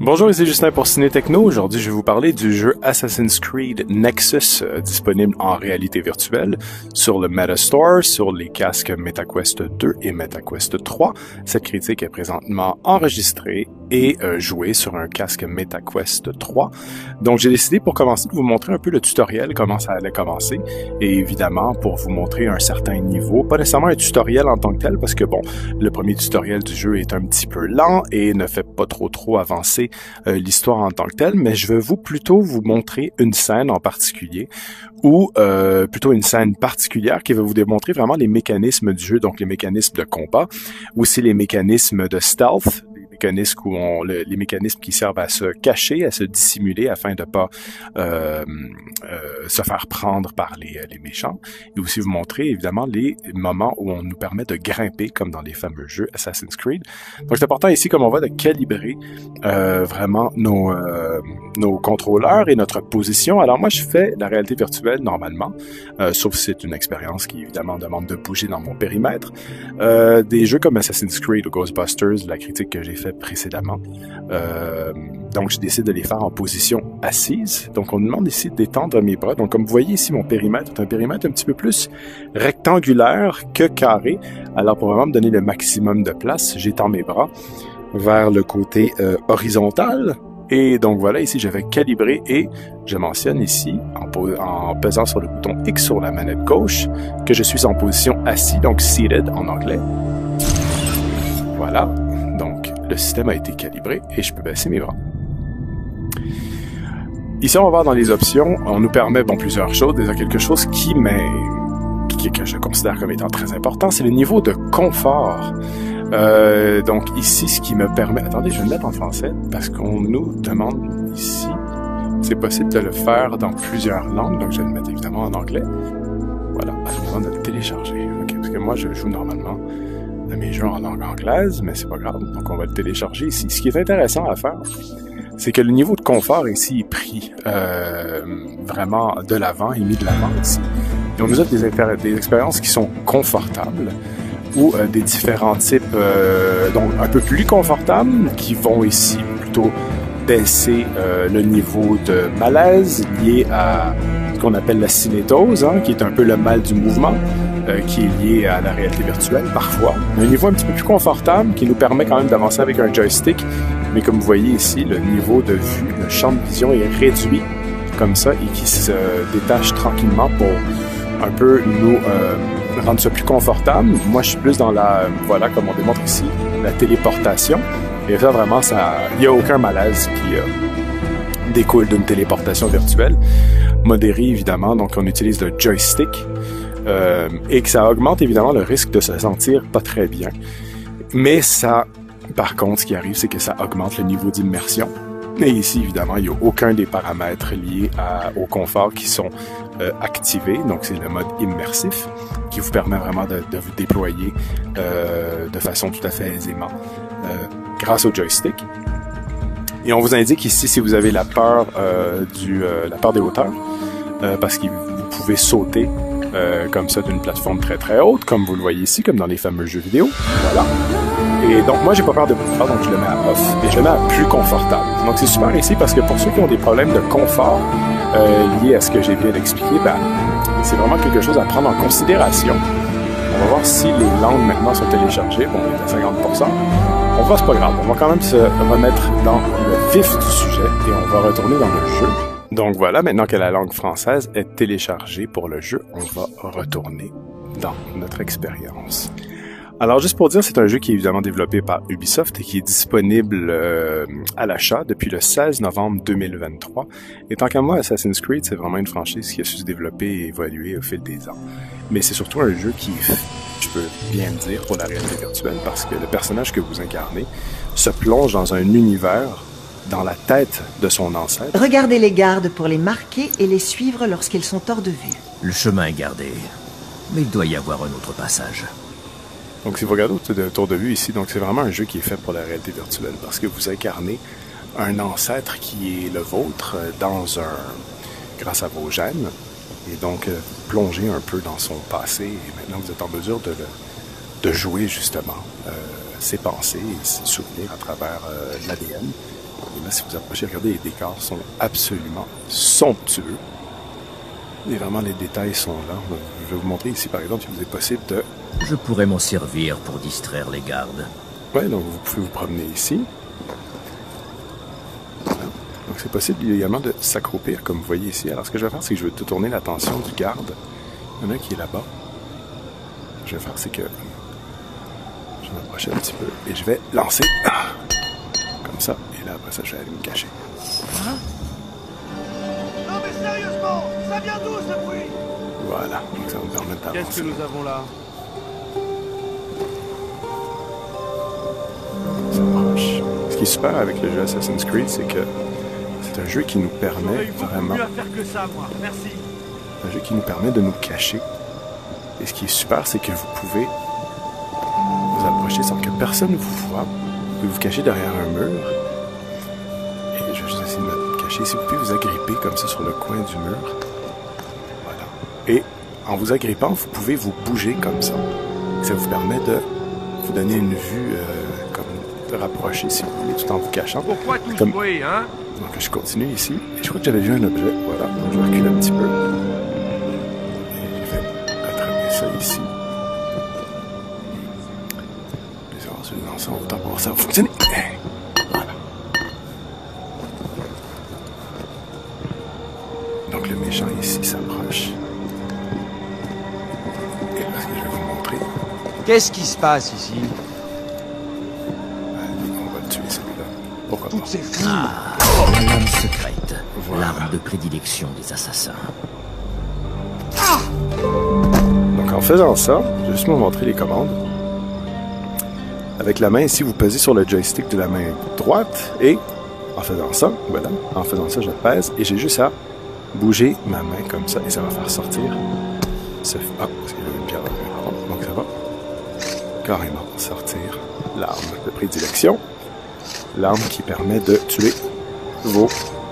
Bonjour, ici Justin pour Ciné Techno. Aujourd'hui, je vais vous parler du jeu Assassin's Creed Nexus, disponible en réalité virtuelle sur le Metastore, sur les casques MetaQuest 2 et MetaQuest 3. Cette critique est présentement enregistrée et jouée sur un casque MetaQuest 3. Donc, j'ai décidé pour commencer de vous montrer un peu le tutoriel, comment ça allait commencer, et évidemment pour vous montrer un certain niveau. Pas nécessairement un tutoriel en tant que tel, parce que bon, le premier tutoriel du jeu est un petit peu lent et ne fait pas trop avancer l'histoire en tant que telle, mais je vais plutôt vous montrer une scène en particulier, ou plutôt une scène particulière qui va vous démontrer vraiment les mécanismes du jeu, donc les mécanismes de combat, aussi les mécanismes de stealth, les mécanismes qui servent à se cacher, à se dissimuler afin de pas se faire prendre par les méchants, et aussi vous montrer évidemment les moments où on nous permet de grimper comme dans les fameux jeux Assassin's Creed. Donc c'est important ici, comme on voit, de calibrer vraiment nos contrôleurs et notre position. Alors moi je fais la réalité virtuelle normalement, sauf si c'est une expérience qui évidemment demande de bouger dans mon périmètre. Des jeux comme Assassin's Creed ou Ghostbusters, la critique que j'ai faite précédemment. Donc, je décide de les faire en position assise. Donc, on nous demande ici d'étendre mes bras. Donc, comme vous voyez ici, mon périmètre est un périmètre un petit peu plus rectangulaire que carré. Alors, pour vraiment me donner le maximum de place, j'étends mes bras vers le côté horizontal. Et donc, voilà, ici, je vais calibrer et je mentionne ici, en pesant sur le bouton X sur la manette gauche, que je suis en position assis, donc seated en anglais. Voilà. Donc, le système a été calibré et je peux baisser mes bras. Ici, on va voir dans les options, on nous permet plusieurs choses. Déjà, quelque chose que je considère comme étant très important, c'est le niveau de confort. Donc ici, ce qui me permet... Attendez, je vais le mettre en français parce qu'on nous demande ici, c'est possible de le faire dans plusieurs langues. Donc, je vais le mettre évidemment en anglais. Voilà, je me demande de le télécharger. Okay, parce que moi, je joue normalement de mes jeux en langue anglaise, mais c'est pas grave, donc on va le télécharger ici. Ce qui est intéressant à faire, c'est que le niveau de confort ici est pris vraiment de l'avant et mis de l'avant ici. Et on nous offre des expériences qui sont confortables ou des différents types donc un peu plus confortables qui vont ici plutôt baisser le niveau de malaise lié à ce qu'on appelle la cinétose, qui est un peu le mal du mouvement, qui est lié à la réalité virtuelle parfois. Un niveau un petit peu plus confortable qui nous permet quand même d'avancer avec un joystick, mais comme vous voyez ici, le niveau de vue, le champ de vision est réduit comme ça et qui se détache tranquillement pour un peu nous rendre ça plus confortable. Moi, je suis plus dans voilà, comme on démontre ici, la téléportation. Et ça, vraiment, il n'y a aucun malaise qui découle d'une téléportation virtuelle. Modérée, évidemment, donc on utilise le joystick. Et que ça augmente évidemment le risque de se sentir pas très bien. Mais ça, par contre, ce qui arrive, c'est que ça augmente le niveau d'immersion. Et ici, évidemment, il n'y a aucun des paramètres liés au confort qui sont activés. Donc, c'est le mode immersif qui vous permet vraiment de vous déployer de façon tout à fait aisément grâce au joystick. Et on vous indique ici si vous avez la peur la peur des hauteurs, parce que vous pouvez sauter comme ça d'une plateforme très haute, comme vous le voyez ici, comme dans les fameux jeux vidéo. Voilà. Et donc moi j'ai pas peur de hauteurs, donc je le mets à off et je le mets à plus confortable. Donc c'est super ici parce que pour ceux qui ont des problèmes de confort liés à ce que j'ai bien expliqué, c'est vraiment quelque chose à prendre en considération. On va voir si les langues maintenant sont téléchargées. Bon, il est à 50%. On va, c'est pas grave. On va quand même se remettre dans le vif du sujet et on va retourner dans le jeu. Donc voilà, maintenant que la langue française est téléchargée pour le jeu, on va retourner dans notre expérience. Alors juste pour dire, c'est un jeu qui est évidemment développé par Ubisoft et qui est disponible à l'achat depuis le 16 novembre 2023. Et tant qu'à moi, Assassin's Creed, c'est vraiment une franchise qui a su se développer et évoluer au fil des ans. Mais c'est surtout un jeu qui, je peux bien le dire, pour la réalité virtuelle, parce que le personnage que vous incarnez se plonge dans un univers dans la tête de son ancêtre. Regardez les gardes pour les marquer et les suivre lorsqu'ils sont hors de vue. Le chemin est gardé, mais il doit y avoir un autre passage. Donc si vous regardez autour de vue ici, donc c'est vraiment un jeu qui est fait pour la réalité virtuelle parce que vous incarnez un ancêtre qui est le vôtre grâce à vos gènes et donc plonger un peu dans son passé et maintenant vous êtes en mesure de jouer justement ses pensées et ses souvenirs à travers l'ADN Et là, si vous approchez, regardez, les décors sont absolument somptueux. Et vraiment, les détails sont là. Je vais vous montrer ici, par exemple, il vous est possible de... Je pourrais m'en servir pour distraire les gardes. Ouais, donc vous pouvez vous promener ici. Voilà. Donc c'est possible également de s'accroupir, comme vous voyez ici. Alors ce que je vais faire, c'est que je vais tourner l'attention du garde. Il y en a un qui est là-bas. Ce que je vais faire, c'est que je vais m'approcher un petit peu et je vais lancer. Comme ça. Et là, après ça, je vais aller me cacher. Hein? Non mais sérieusement, ça vient d'où ce bruit? Voilà, donc ça va me permettre d'avancer. Qu'est-ce que nous avons là? Ça marche. Ce qui est super avec le jeu Assassin's Creed, c'est que c'est un jeu qui nous permet vraiment... mieux à faire que ça, moi. Merci. Un jeu qui nous permet de nous cacher. Et ce qui est super, c'est que vous pouvez vous approcher sans que personne vous voit. Vous pouvez vous cacher derrière un mur. Et je vais juste essayer de me cacher. Si vous pouvez vous agripper comme ça sur le coin du mur. Voilà. Et en vous agrippant, vous pouvez vous bouger comme ça. Ça vous permet de vous donner une vue comme de rapprocher, si vous voulez, tout en vous cachant. Pourquoi tout Comme... ce bruit, hein? Donc je continue ici. Et je crois que j'avais vu un objet. Voilà. Donc je vais reculer un petit peu. Et je vais attraper ça ici. Je vais voir si je lance en hauteur pour voir ça va fonctionner. Voilà. Donc le méchant ici s'approche. Et là, ce que je vais vous montrer. Qu'est-ce qui se passe ici? On va le tuer celui-là. Pourquoi pas? Toutes ces fous! La lame secrète, Voilà. l'arme de prédilection des assassins. Donc en faisant ça, je vais juste vous montrer les commandes. Avec la main ici, vous pesez sur le joystick de la main droite et en faisant ça, voilà, en faisant ça, je pèse et j'ai juste à bouger ma main comme ça et ça va faire sortir ce... Ah, parce qu'il y avait une pierre dans le main, donc ça va carrément sortir l'arme de prédilection. L'arme qui permet de tuer vos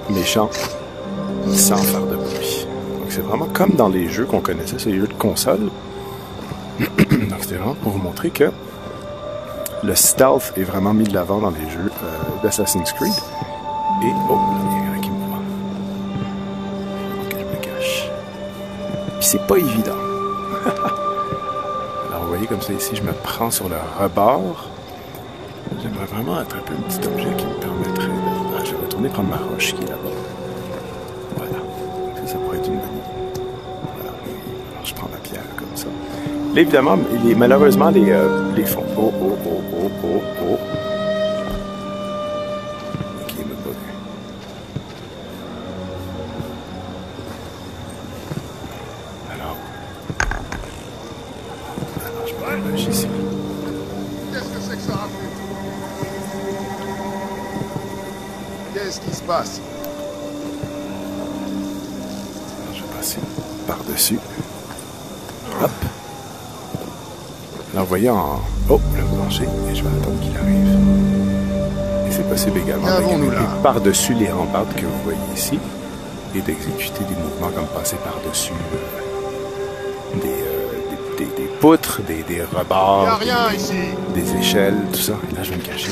méchants sans faire de bruit. Donc c'est vraiment comme dans les jeux qu'on connaissait, c'est les jeux de console. Donc c'était vraiment pour vous montrer que le stealth est vraiment mis de l'avant dans les jeux d'Assassin's Creed. Et oh, là, il y a quelqu'un qui me voit. Ok, je me cache. Puis c'est pas évident. Alors vous voyez comme ça ici, je me prends sur le rebord. J'aimerais vraiment attraper un petit objet qui me permettrait de... Ah, je vais retourner prendre ma roche qui est là-bas. Voilà. Donc ça pourrait être une bonne idée. Voilà. Alors je prends ma pierre comme ça. Là, évidemment, malheureusement, les fonds... Oh. Ok, il m'a pas vu. Alors, je me rapproche ici. Qu'est-ce que c'est que ça? Qu'est-ce qui se passe? Alors, je vais passer par-dessus. Hop. Alors, vous voyez en... Oh, le plancher. Et je vais attendre qu'il arrive. Et c'est possible également Qu'avons-nous d'exécuter là? par-dessus les rampardes que vous voyez ici. Et d'exécuter des mouvements comme passer par-dessus des poutres, des rebords. Y a rien ici. Des échelles, tout ça. Et là, je vais me cacher.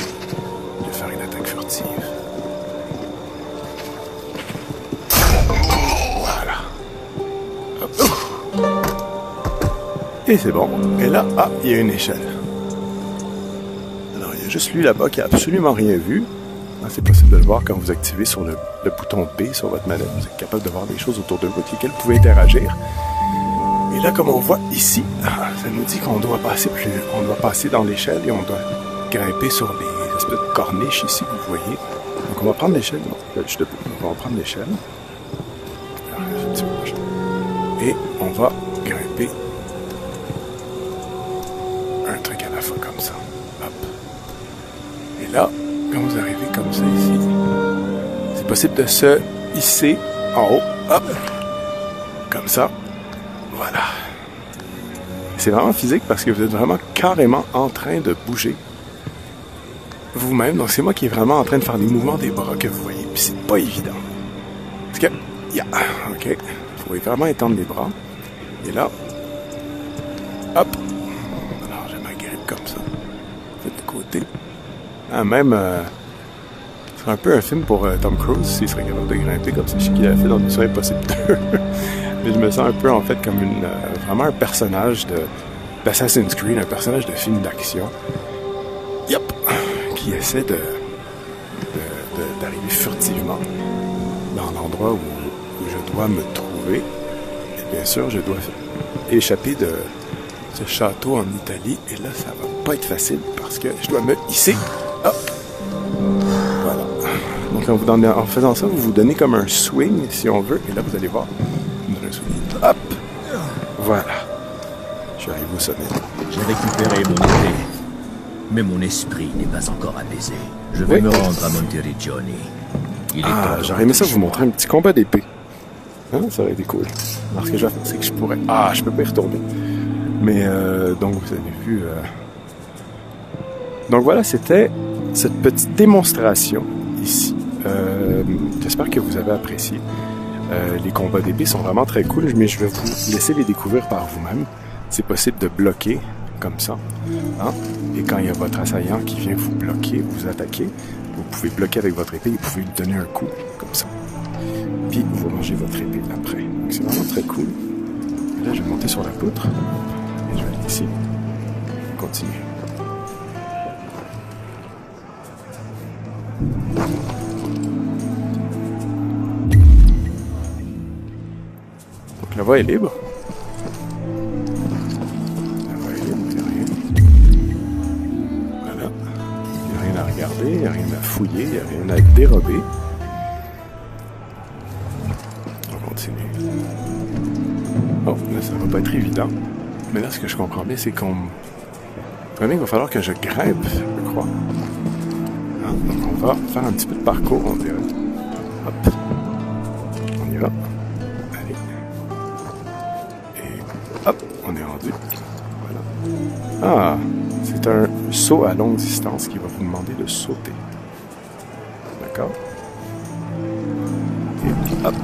Je vais faire une attaque furtive. Voilà. Hop. Et c'est bon. Et là, ah, il y a une échelle. Alors, il y a juste lui là-bas qui a absolument rien vu. Ah, c'est possible de le voir quand vous activez sur le bouton B sur votre manette. Vous êtes capable de voir des choses autour de vous avec lesquelles vous pouvez interagir. Et là, comme on voit ici, ça nous dit qu'on doit passer dans l'échelle et on doit grimper sur les espèces de corniches ici, vous voyez. Donc on va prendre l'échelle. Non, là, je suis debout. Donc on va prendre l'échelle. Et on va grimper un truc à la fois comme ça. Hop. Et là, quand vous arrivez comme ça ici, c'est possible de se hisser en haut. Hop. Comme ça. Voilà. C'est vraiment physique parce que vous êtes vraiment carrément en train de bouger vous-même. Donc c'est moi qui est vraiment en train de faire les mouvements des bras que vous voyez. Puis c'est pas évident. Parce que, ok. Vous pouvez vraiment étendre les bras. Et là, hop. Alors je m'agrippe comme ça. De côté. Ah, même C'est un peu un film pour Tom Cruise, s'il serait capable de grimper comme ça. Je sais qu'il avait fait dans Mission Impossible 2. Mais je me sens un peu en fait comme vraiment un personnage d'Assassin's Creed, un personnage de film d'action. Yep! Qui essaie d'arriver furtivement dans l'endroit où je dois me trouver. Et bien sûr, je dois échapper de ce château en Italie. Et là, ça va pas être facile parce que je dois me hisser. Hop! Voilà. Donc en faisant ça, vous vous donnez comme un swing, si on veut. Et là, vous allez voir. Vous donnez un swing. Hop! Voilà. Je arrive au sommet. J'ai récupéré mon épée. Mais mon esprit n'est pas encore apaisé. Je vais me rendre à Monteriggioni. J'aurais aimé ça vous montrer un petit combat d'épée. Hein, ça aurait été cool. Alors ce que je vais faire, c'est que je pourrais... je peux pas y retourner. Mais, donc, vous avez vu... Donc voilà, c'était cette petite démonstration ici. J'espère que vous avez apprécié. Les combats d'épée sont vraiment très cool, mais je vais vous laisser les découvrir par vous-même. C'est possible de bloquer comme ça. Hein? Et quand il y a votre assaillant qui vient vous bloquer, vous attaquer, vous pouvez bloquer avec votre épée et vous pouvez lui donner un coup, comme ça. Puis vous rangez votre épée après. Donc c'est vraiment très cool. Et là, je vais monter sur la poutre. Et je vais aller ici. Continuer. Donc la voie est libre. Il n'y a rien à fouiller, il n'y a rien à dérober. On continue. Oh, là, ça va pas être évident. Mais là, ce que je comprends bien, c'est qu'il va falloir que je grimpe, je crois. Ah, donc, on va faire un petit peu de parcours, on dirait. Hop. On y va. Allez. Et hop, on est rendu. Voilà. Ah! C'est un saut à longue distance qui va vous demander de sauter. D'accord? Et hop,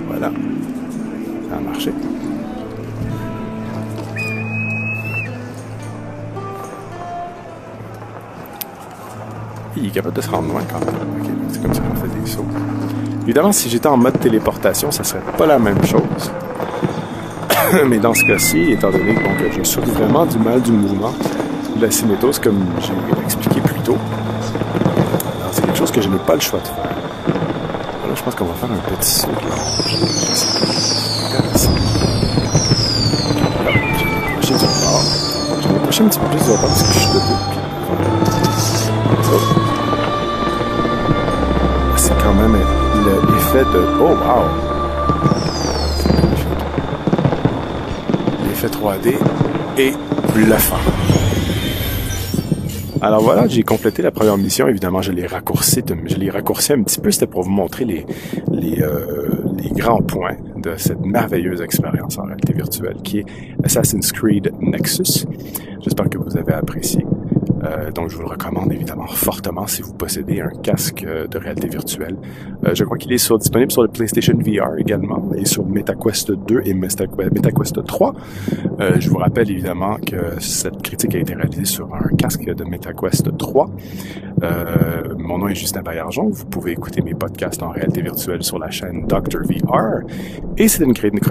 voilà. Ça a marché. Il est capable de se rendre loin quand même. Okay, c'est comme ça qu'on fait des sauts. Évidemment, si j'étais en mode téléportation, ça serait pas la même chose. Mais dans ce cas-ci, étant donné que je souffre vraiment du mal du mouvement, de la cinétose, comme j'ai expliqué plus tôt. Alors, c'est quelque chose que je n'ai pas le choix de faire. Voilà, je pense qu'on va faire un petit saut. Je vais approcher un petit peu plus du bord parce que je suis debout. Oh. C'est quand même l'effet de... Oh, wow! L'effet 3D est bluffant. Alors voilà, j'ai complété la première mission. Évidemment, je l'ai raccourci un petit peu. C'était pour vous montrer les grands points de cette merveilleuse expérience en réalité virtuelle qui est Assassin's Creed Nexus. J'espère que vous avez apprécié. Donc, je vous le recommande évidemment fortement si vous possédez un casque de réalité virtuelle. Je crois qu'il est disponible sur le PlayStation VR également et sur MetaQuest 2 et MetaQuest 3. Je vous rappelle évidemment que cette critique a été réalisée sur un casque de MetaQuest 3. Mon nom est Justin Baillargeon. Vous pouvez écouter mes podcasts en réalité virtuelle sur la chaîne Dr. VR. Et c'est une critique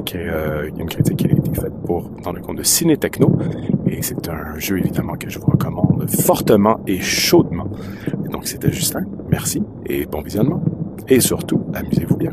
qui a été faite dans le compte de Ciné Techno. Et c'est un jeu évidemment que je vous recommande fortement et chaudement. Et donc c'était Justin. Merci et bon visionnement. Et surtout, amusez-vous bien.